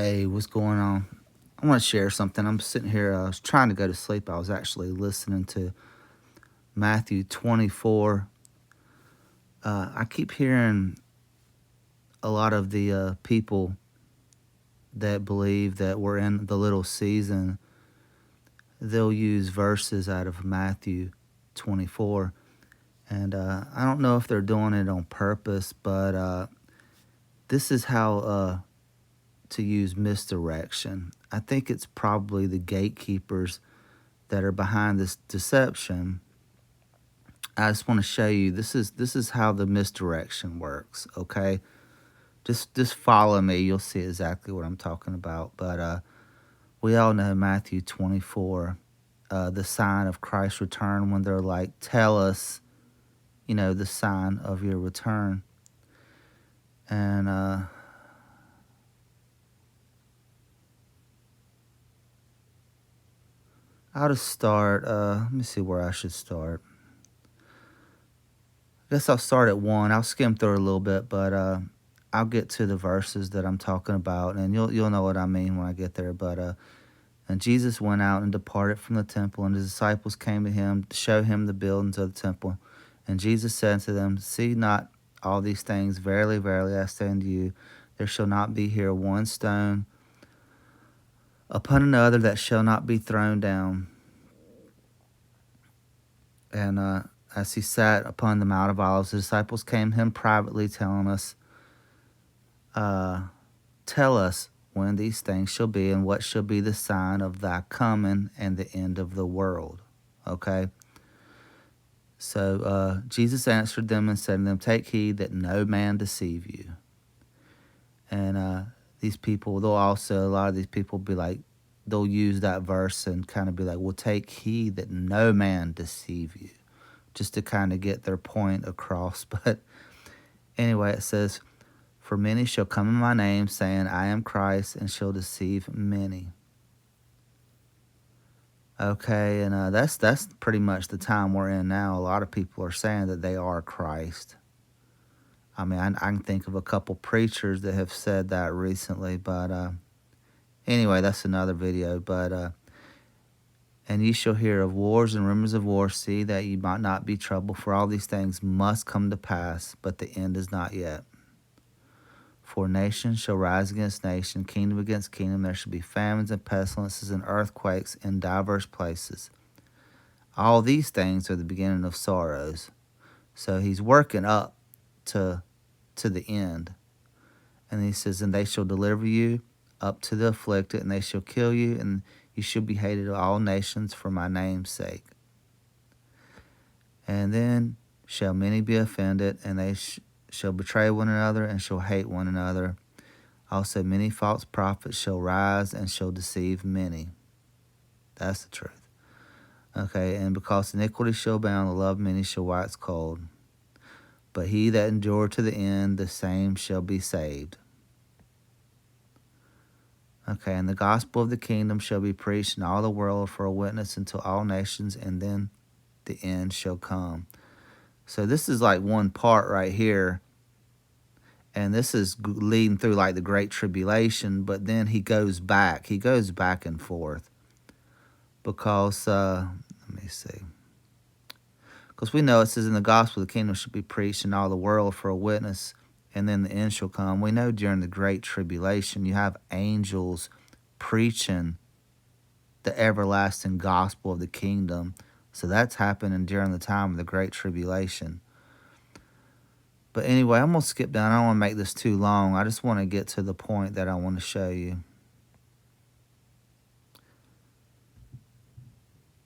Hey, what's going on? I want to share something. I'm sitting here, I was trying to go to sleep. I was actually listening to Matthew 24. I keep hearing a lot of the people that believe that we're in the little season, they'll use verses out of Matthew 24. And I don't know if they're doing it on purpose, but this is how to use misdirection. I think it's probably the gatekeepers that are behind this deception. I just want to show you this is how the misdirection works. Okay, just follow me. You'll see exactly what I'm talking about. But we all know Matthew 24, the sign of Christ's return, when they're like, "Tell us, the sign of your return." And I'll just start. Let me see where I should start. I guess I'll start at 1. I'll skim through it a little bit, but I'll get to the verses that I'm talking about, and you'll know what I mean when I get there. But and Jesus went out and departed from the temple, and his disciples came to him to show him the buildings of the temple. And Jesus said unto them, See not all these things. Verily, verily, I say unto you, there shall not be here one stone upon another that shall not be thrown down. And as he sat upon the Mount of Olives, the disciples came to him privately, telling us, Tell us when these things shall be, and what shall be the sign of thy coming and the end of the world. Okay? So Jesus answered them and said to them, Take heed that no man deceive you. And these people, a lot of these people be like, they'll use that verse and kind of be like, well, take heed that no man deceive you, just to kind of get their point across. But anyway, it says, For many shall come in my name, saying, I am Christ, and shall deceive many. Okay, and that's pretty much the time we're in now. A lot of people are saying that they are Christ. I mean, I can think of a couple preachers that have said that recently, but anyway, that's another video. But and ye shall hear of wars and rumors of wars. See that ye might not be troubled, for all these things must come to pass, but the end is not yet. For nation shall rise against nation, kingdom against kingdom. There shall be famines and pestilences and earthquakes in divers places. All these things are the beginning of sorrows. So he's working up to the end. And he says, And they shall deliver you up to the afflicted, and they shall kill you, and you shall be hated of all nations for my name's sake. And then shall many be offended, and they shall betray one another, and shall hate one another. Also many false prophets shall rise, and shall deceive many. That's the truth. Okay, and because iniquity shall abound, the love of many shall wax cold. But he that endure to the end, the same shall be saved. Okay, and the gospel of the kingdom shall be preached in all the world for a witness unto all nations, and then the end shall come. So this is like one part right here, and this is leading through like the Great Tribulation, but then he goes back and forth, because, let me see, because we know it says in the gospel the kingdom shall be preached in all the world for a witness, and then the end shall come. We know during the Great Tribulation you have angels preaching the everlasting gospel of the kingdom. So that's happening during the time of the Great Tribulation. But anyway, I'm going to skip down. I don't want to make this too long. I just want to get to the point that I want to show you.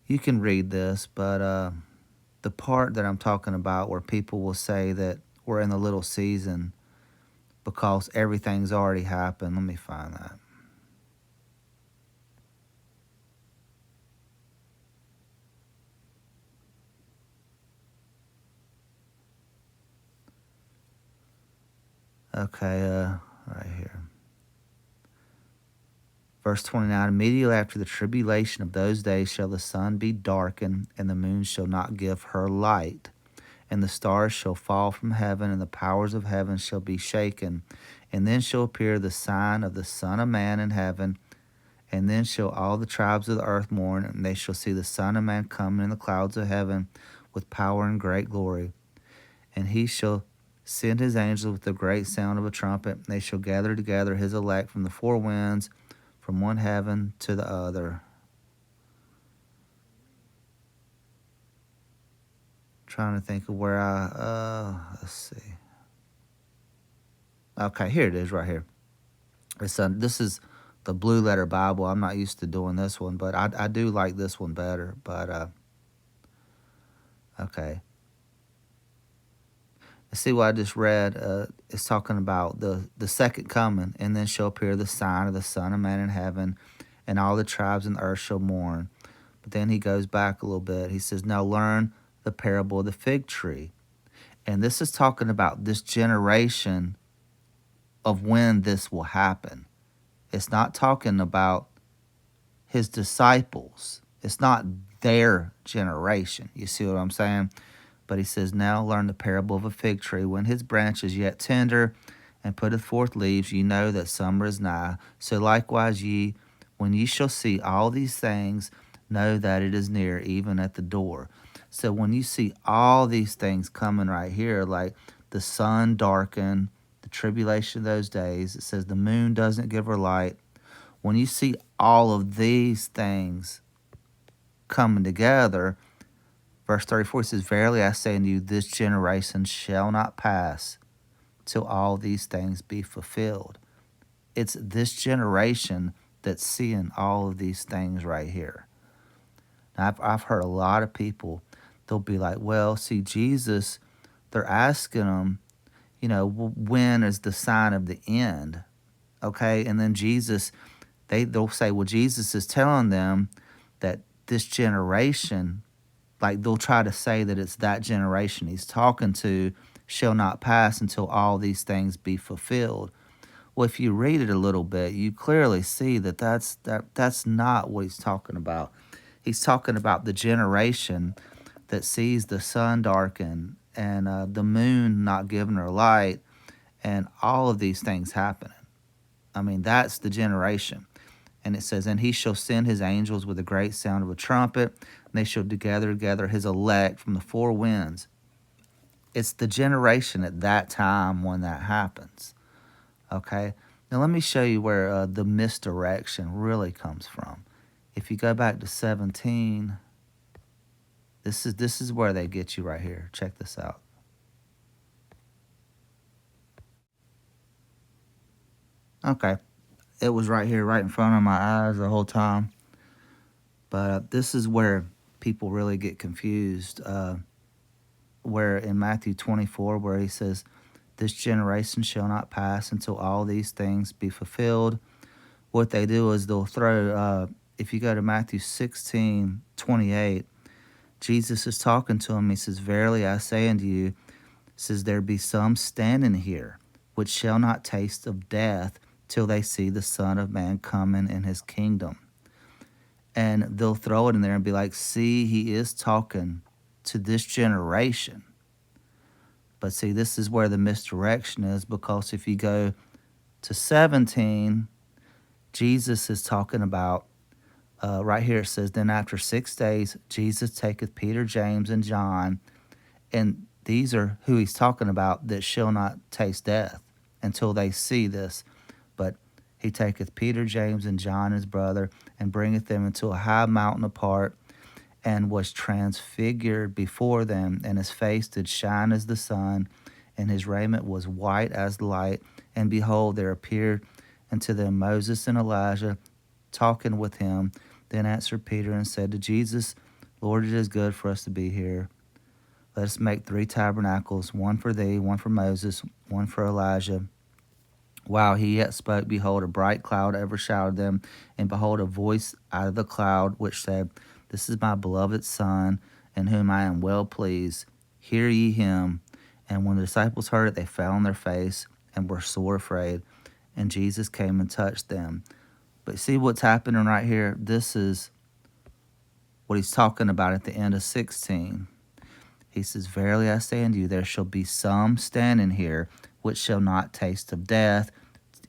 You can read this, but the part that I'm talking about where people will say that we're in the little season because everything's already happened. Let me find that. Okay, right here. Verse 29, Immediately after the tribulation of those days shall the sun be darkened, and the moon shall not give her light, and the stars shall fall from heaven, and the powers of heaven shall be shaken. And then shall appear the sign of the Son of Man in heaven. And then shall all the tribes of the earth mourn, and they shall see the Son of Man coming in the clouds of heaven with power and great glory. And he shall send his angels with the great sound of a trumpet. And they shall gather together his elect from the four winds, from one heaven to the other. Trying to think of where let's see. Okay, here it is right here. This is the Blue Letter Bible. I'm not used to doing this one, but I do like this one better. But okay. See what I just read? It's talking about the second coming, and then shall appear the sign of the Son of Man in heaven, and all the tribes in the earth shall mourn. But then he goes back a little bit. He says, now learn the parable of the fig tree. And this is talking about this generation of when this will happen. It's not talking about his disciples. It's not their generation. You see what I'm saying? But he says, now learn the parable of a fig tree. When his branch is yet tender and putteth forth leaves, ye know that summer is nigh. So likewise ye, when ye shall see all these things, know that it is near, even at the door. So when you see all these things coming right here, like the sun darken, the tribulation of those days, it says the moon doesn't give her light. When you see all of these things coming together, verse 34 says, verily I say unto you, this generation shall not pass till all these things be fulfilled. It's this generation that's seeing all of these things right here. Now, I've heard a lot of people, they'll be like, well, see, Jesus, they're asking them, when is the sign of the end? Okay, and then Jesus, they'll say, well, Jesus is telling them that this generation, like they'll try to say that it's that generation he's talking to, shall not pass until all these things be fulfilled. Well, if you read it a little bit, you clearly see that that's not what he's talking about. He's talking about the generation that sees the sun darken and the moon not giving her light and all of these things happening. I mean, that's the generation. And it says, and he shall send his angels with a great sound of a trumpet, and they shall gather together his elect from the four winds. It's the generation at that time when that happens. Okay? Now let me show you where the misdirection really comes from. If you go back to 17, this is where they get you right here. Check this out. Okay. It was right here, right in front of my eyes the whole time. But this is where people really get confused. Where in Matthew 24, where he says, this generation shall not pass until all these things be fulfilled. What they do is they'll throw, if you go to Matthew 16:28, Jesus is talking to him. He says, verily I say unto you, says, there be some standing here which shall not taste of death till they see the Son of Man coming in his kingdom. And they'll throw it in there and be like, see, he is talking to this generation. But see, this is where the misdirection is, because if you go to 17, Jesus is talking about, right here it says, then after 6 days, Jesus taketh Peter, James, and John, and these are who he's talking about that shall not taste death until they see this. But he taketh Peter, James, and John his brother, and bringeth them into a high mountain apart, and was transfigured before them, and his face did shine as the sun, and his raiment was white as light. And behold, there appeared unto them Moses and Elijah, talking with him. Then answered Peter and said to Jesus, Lord, it is good for us to be here. Let us make 3 tabernacles, one for thee, one for Moses, one for Elijah. While he yet spoke, behold, a bright cloud overshadowed them, and behold, a voice out of the cloud, which said, this is my beloved Son, in whom I am well pleased. Hear ye him. And when the disciples heard it, they fell on their face and were sore afraid. And Jesus came and touched them. But see what's happening right here? This is what he's talking about at the end of 16. He says, verily I say unto you, there shall be some standing here which shall not taste of death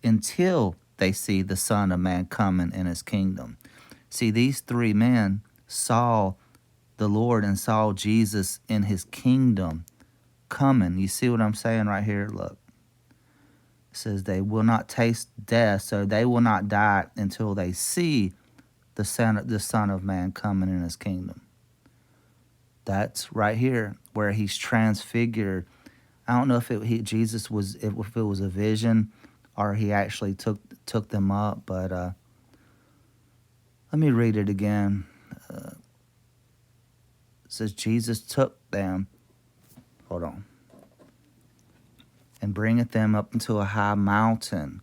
until they see the Son of Man coming in his kingdom. See, these three men saw the Lord and saw Jesus in his kingdom coming. You see what I'm saying right here? Look. It says they will not taste death, so they will not die until they see the Son of Man coming in his kingdom. That's right here where he's transfigured. I don't know if Jesus was if it was a vision or he actually took them up, but let me read it again. It says Jesus took them. Hold on. And bringeth them up into a high mountain,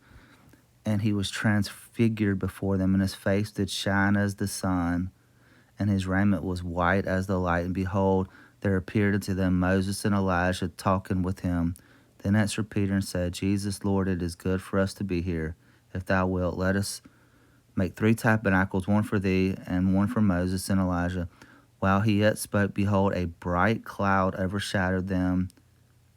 and he was transfigured before them, and his face did shine as the sun, and his raiment was white as the light. And behold, there appeared unto them Moses and Elijah talking with him. Then answered Peter and said, Jesus, Lord, it is good for us to be here. If thou wilt, let us make 3 tabernacles, one for thee, and one for Moses and Elijah. While he yet spoke, behold, a bright cloud overshadowed them.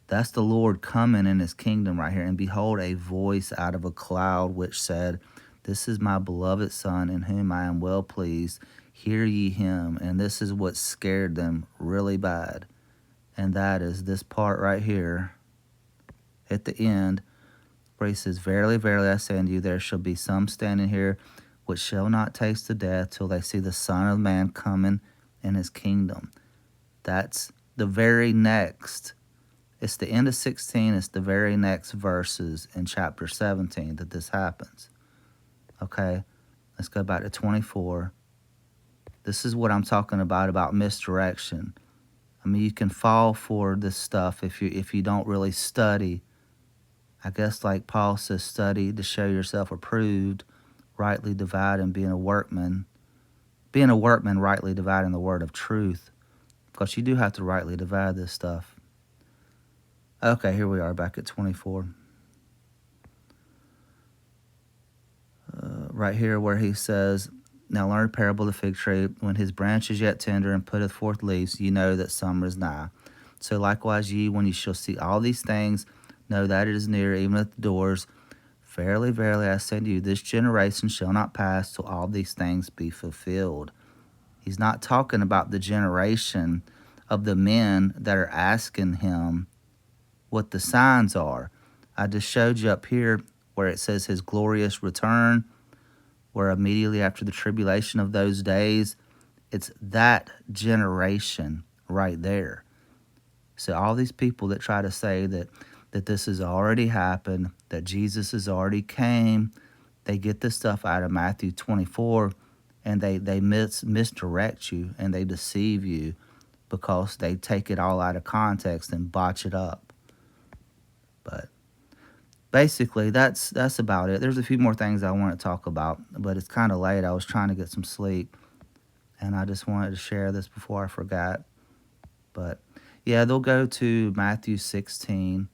That's the Lord coming in his kingdom right here. And behold, a voice out of a cloud which said, This is my beloved Son, in whom I am well pleased. Hear ye him. And this is what scared them really bad. And that is this part right here at the end, where he says, Verily, verily, I say unto you, there shall be some standing here which shall not taste the death till they see the Son of Man coming in his kingdom. That's the very next. It's the end of 16. It's the very next verses in chapter 17 that this happens. Okay, let's go back to 24. This is what I'm talking about misdirection. I mean, you can fall for this stuff if you don't really study. I guess like Paul says, study to show yourself approved, rightly dividing, being a workman, rightly dividing the word of truth, because you do have to rightly divide this stuff. Okay, here we are back at 24. Right here where he says, Now learn a parable of the fig tree. When his branch is yet tender and putteth forth leaves, ye know that summer is nigh. So likewise ye, when ye shall see all these things, know that it is near, even at the doors. Verily, verily, I say to you, this generation shall not pass till all these things be fulfilled. He's not talking about the generation of the men that are asking him what the signs are. I just showed you up here where it says his glorious return, where immediately after the tribulation of those days, it's that generation right there. So all these people that try to say that this has already happened, that Jesus has already came, they get this stuff out of Matthew 24, and they misdirect you and they deceive you because they take it all out of context and botch it up. But basically, that's about it. There's a few more things I want to talk about, but it's kind of late. I was trying to get some sleep, and I just wanted to share this before I forgot. But yeah, they'll go to Matthew 16,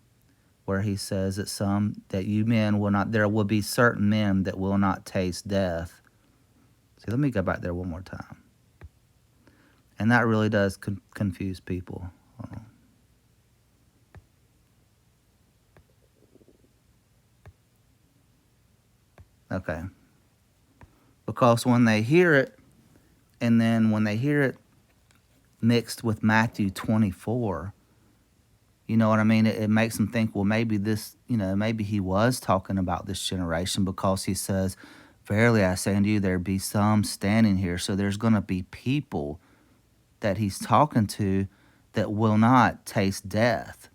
where he says that you men will not, there will be certain men that will not taste death. See, let me go back there one more time. And that really does confuse people. Okay. Because when they hear it, and then when they hear it mixed with Matthew 24, you know what I mean? It makes them think, well, maybe this, maybe he was talking about this generation, because he says, Verily I say unto you, there be some standing here. So there's going to be people that he's talking to that will not taste death.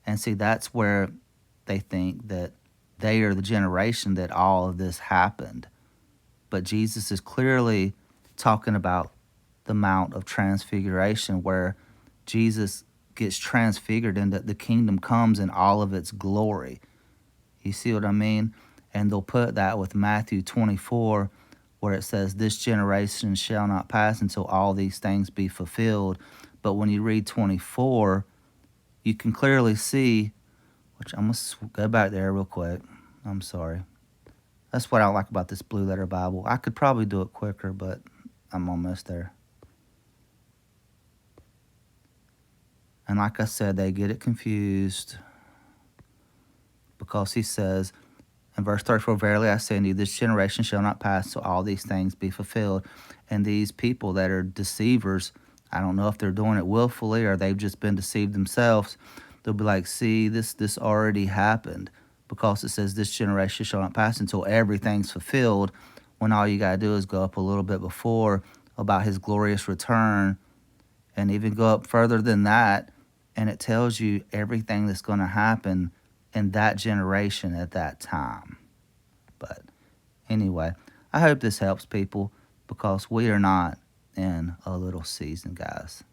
And see, that's where they think that they are the generation that all of this happened. But Jesus is clearly talking about the Mount of Transfiguration, where Jesus gets transfigured and that the kingdom comes in all of its glory. You see what I mean? And they'll put that with Matthew 24, where it says, This generation shall not pass until all these things be fulfilled. But when you read 24, you can clearly see, which I'm going to go back there real quick. I'm sorry. That's what I like about this Blue Letter Bible. I could probably do it quicker, but I'm almost there. And like I said, they get it confused, because he says, In verse 34, verily I say unto you, this generation shall not pass till all these things be fulfilled. And these people that are deceivers, I don't know if they're doing it willfully or they've just been deceived themselves. They'll be like, see, this already happened, because it says this generation shall not pass until everything's fulfilled, when all you got to do is go up a little bit before about his glorious return, and even go up further than that, and it tells you everything that's going to happen in that generation at that time. But anyway, I hope this helps people, because we are not in a little season, guys.